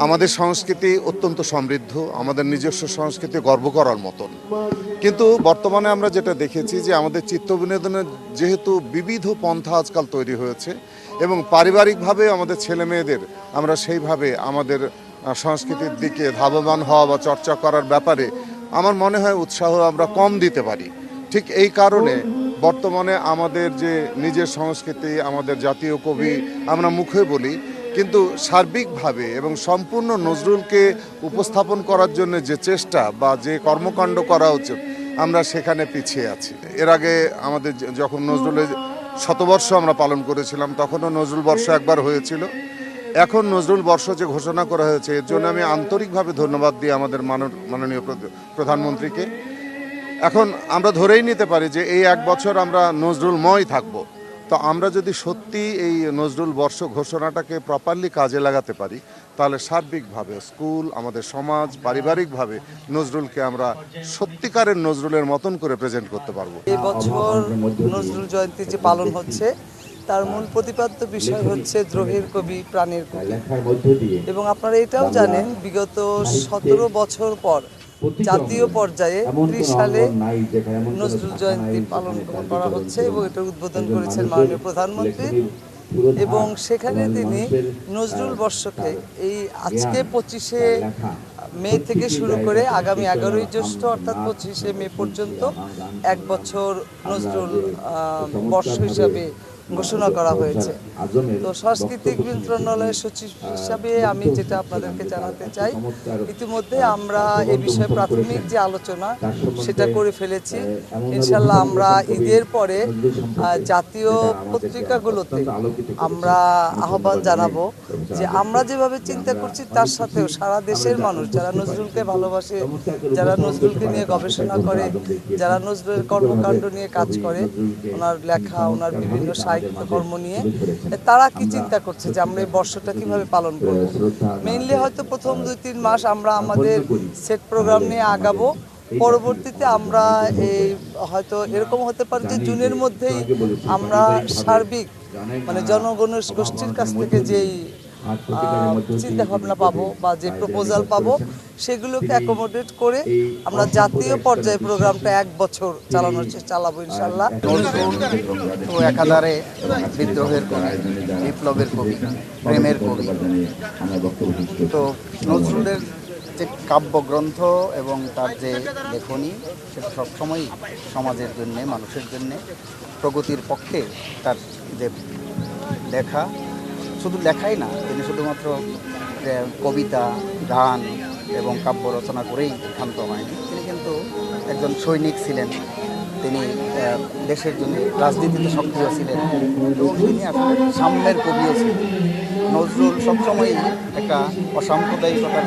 আমাদের সংস্কৃতি অত্যন্ত সমৃদ্ধ, আমাদের নিজস্ব সংস্কৃতি গর্ব করার মতন। কিন্তু বর্তমানে আমরা যেটা দেখেছি যে আমাদের চিত্ত বিনোদনের যেহেতু বিবিধ পন্থা আজকাল তৈরি হয়েছে এবং পারিবারিকভাবে আমাদের ছেলে মেয়েদের আমরা সেইভাবে আমাদের সংস্কৃতির দিকে ধাবমান হওয়া বা চর্চা করার ব্যাপারে আমার মনে হয় উৎসাহ আমরা কম দিতে পারি। ঠিক এই কারণে বর্তমানে আমাদের যে নিজের সংস্কৃতি, আমাদের জাতীয় কবি আমরা মুখে বলি, কিন্তু সার্বিকভাবে এবং সম্পূর্ণ নজরুলকে উপস্থাপন করার জন্য যে চেষ্টা বা যে কর্মকাণ্ড করা উচিত আমরা সেখানে পিছিয়ে আছি। এর আগে আমাদের যখন নজরুলের শতবর্ষ আমরা পালন করেছিলাম তখনও নজরুল বর্ষ একবার হয়েছিল। এখন নজরুল বর্ষ যে ঘোষণা করা হয়েছে এর জন্য আমি আন্তরিকভাবে ধন্যবাদ দিই আমাদের মাননীয় প্রধানমন্ত্রীকে। এখন আমরা ধরেই নিতে পারি যে এই এক বছর আমরা নজরুলময় থাকব। তো আমরা যদি সত্যি এই নজরুল বর্ষ ঘোষণাটাকে প্রপারলি কাজে লাগাতে পারি তাহলে সার্বিকভাবে স্কুল, আমাদের সমাজ, পারিবারিকভাবে নজরুলকে আমরা সত্যিকারের নজরুলের মতন করে প্রেজেন্ট করতে পারবো। এই বছর নজরুল জয়ন্তী যে পালন হচ্ছে তার মূল প্রতিপাদ্য বিষয় হচ্ছে দ্রোহের কবি, প্রাণের কবি। এবং আপনারা এটাও জানেন বিগত 17 বছর পর জাতীয় পর্যায়ে 30 সালে নজরুল জয়ন্তী পালন করা হচ্ছে এবং এটার উদ্বোধন করেছেন মাননীয় প্রধানমন্ত্রী। এবং সেখানে তিনি নজরুল বর্ষকে এই আজকে 25শে মে থেকে শুরু করে আগামী 11ই জ্যৈষ্ঠ অর্থাৎ 25শে মে পর্যন্ত এক বছর নজরুল বর্ষ হিসাবে ঘোষণা করা হয়েছে। তো সাংস্কৃতিক মন্ত্রণালয়ের সচিব হিসাবে আমি যেটা আপনাদেরকে জানাতে চাই, ইতিমধ্যে আমরা এ বিষয়ে প্রাথমিক যে আলোচনা সেটা করে ফেলেছি। ইনশাল্লাহ আমরা ঈদের পরে জাতীয় পত্রিকাগুলোতে আমরা আহ্বান জানাবো যে আমরা যেভাবে চিন্তা করছি তার সাথেও সারা দেশের মানুষ যারা নজরুলকে ভালোবাসে, যারা নজরুলকে নিয়ে গবেষণা করে, যারা নজরুলের কর্মকাণ্ড নিয়ে কাজ করে, ওনার লেখা, ওনার বিভিন্ন কর্ম নিয়ে তারা কি চিন্তা করছে যে আমরা এই বর্ষটা কিভাবে পালন করব। মেইনলি হয়তো প্রথম 2-3 মাস আমরা আমাদের সেট প্রোগ্রাম নিয়ে আগাবো। পরবর্তীতে আমরা এই হয়তো এরকম হতে পারে যে জুনের মধ্যেই আমরা সার্বিক মানে জনগণের গোষ্ঠীর কাছ থেকে যেই চিন্তা ভাবনা পাবো বা যে প্রপোজাল পাবো সেগুলোকে অ্যাকোমোডেট করে আমরা জাতীয় পর্যায়ে প্রোগ্রামটা এক বছর চালাবো ইনশাল্লাহ। তো একাধারে বিদ্রোহের কবি, বিপ্লবের কবি, প্রেমের কবি। তো নজরুলের যে কাব্যগ্রন্থ এবং তার যে লেখনী সেটা সবসময়ই সমাজের জন্যে, মানুষের জন্যে প্রগতির পক্ষে। তার যে লেখা, শুধু লেখাই না, তিনি শুধুমাত্র কবিতা, গান এবং কাব্য রচনা করেই ক্ষান্ত হয়নি। তিনি কিন্তু একজন সৈনিক ছিলেন, তিনি দেশের জন্য রাজনীতিতে সক্রিয় ছিলেন এবং তিনি আসলে সাম্যের কবিও ছিলেন। নজরুল সবসময়ই একটা অসাম্প্রদায়িকতার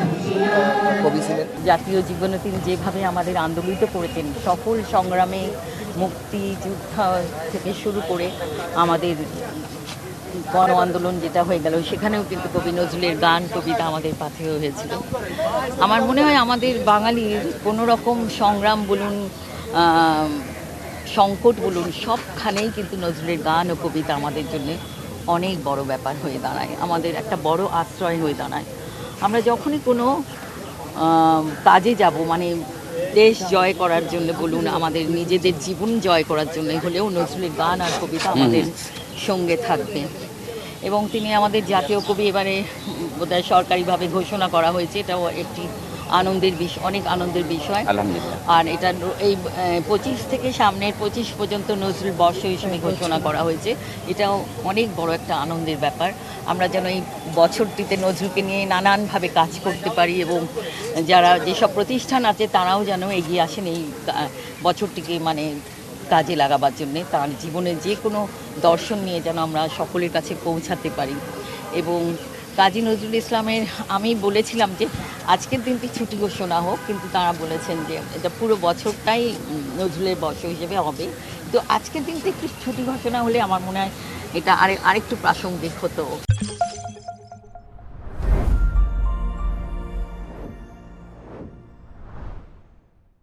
কবি ছিলেন। জাতীয় জীবনে তিনি যেভাবে আমাদের আন্দোলিত করেছেন, সকল সংগ্রামে মুক্তিযুদ্ধ থেকে শুরু করে আমাদের গণ আন্দোলন যেটা হয়ে গেল সেখানেও কিন্তু কবি নজরুলের গান, কবিতা আমাদের পাথেয় হয়েছিল। আমার মনে হয় আমাদের বাঙালির কোনো রকম সংগ্রাম বলুন, সংকট বলুন, সবখানেই কিন্তু নজরুলের গান ও কবিতা আমাদের জন্য অনেক বড় ব্যাপার হয়ে দাঁড়ায়, আমাদের একটা বড় আশ্রয় হয়ে দাঁড়ায়। আমরা যখনই কোনো কাজে যাব, মানে দেশ জয় করার জন্য বলুন, আমাদের নিজেদের জীবন জয় করার জন্য হলেও নজরুলের গান আর কবিতা আমাদের সঙ্গে থাকবে। এবং তিনি আমাদের জাতীয় কবি, এবারে বোধহয় সরকারিভাবে ঘোষণা করা হয়েছে, এটাও একটি আনন্দের বিষয়, অনেক আনন্দের বিষয়। আর এটা এই 25 থেকে সামনের 25 পর্যন্ত নজরুল বর্ষ হিসেবে ঘোষণা করা হয়েছে, এটাও অনেক বড় একটা আনন্দের ব্যাপার। আমরা যেন এই বছরটিতে নজরুলকে নিয়ে নানানভাবে কাজ করতে পারি এবং যারা যেসব প্রতিষ্ঠান আছে তারাও যেন এগিয়ে আসেন এই বছরটিকে মানে কাজে লাগাবার জন্যে, তার জীবনের যে কোনো দর্শন নিয়ে যেন আমরা সকলের কাছে পৌঁছাতে পারি। এবং কাজী নজরুল ইসলামের আমি বলেছিলাম যে আজকের দিনটি ছুটি ঘোষণা হোক, কিন্তু তারা বলেছেন যে এটা পুরো বছরটাই নজরুলের বর্ষ হিসেবে হবে। তো আজকের দিনটি একটু ছুটি ঘোষণা হলে আমার মনে হয় এটা আরেকটু প্রাসঙ্গিক হতো।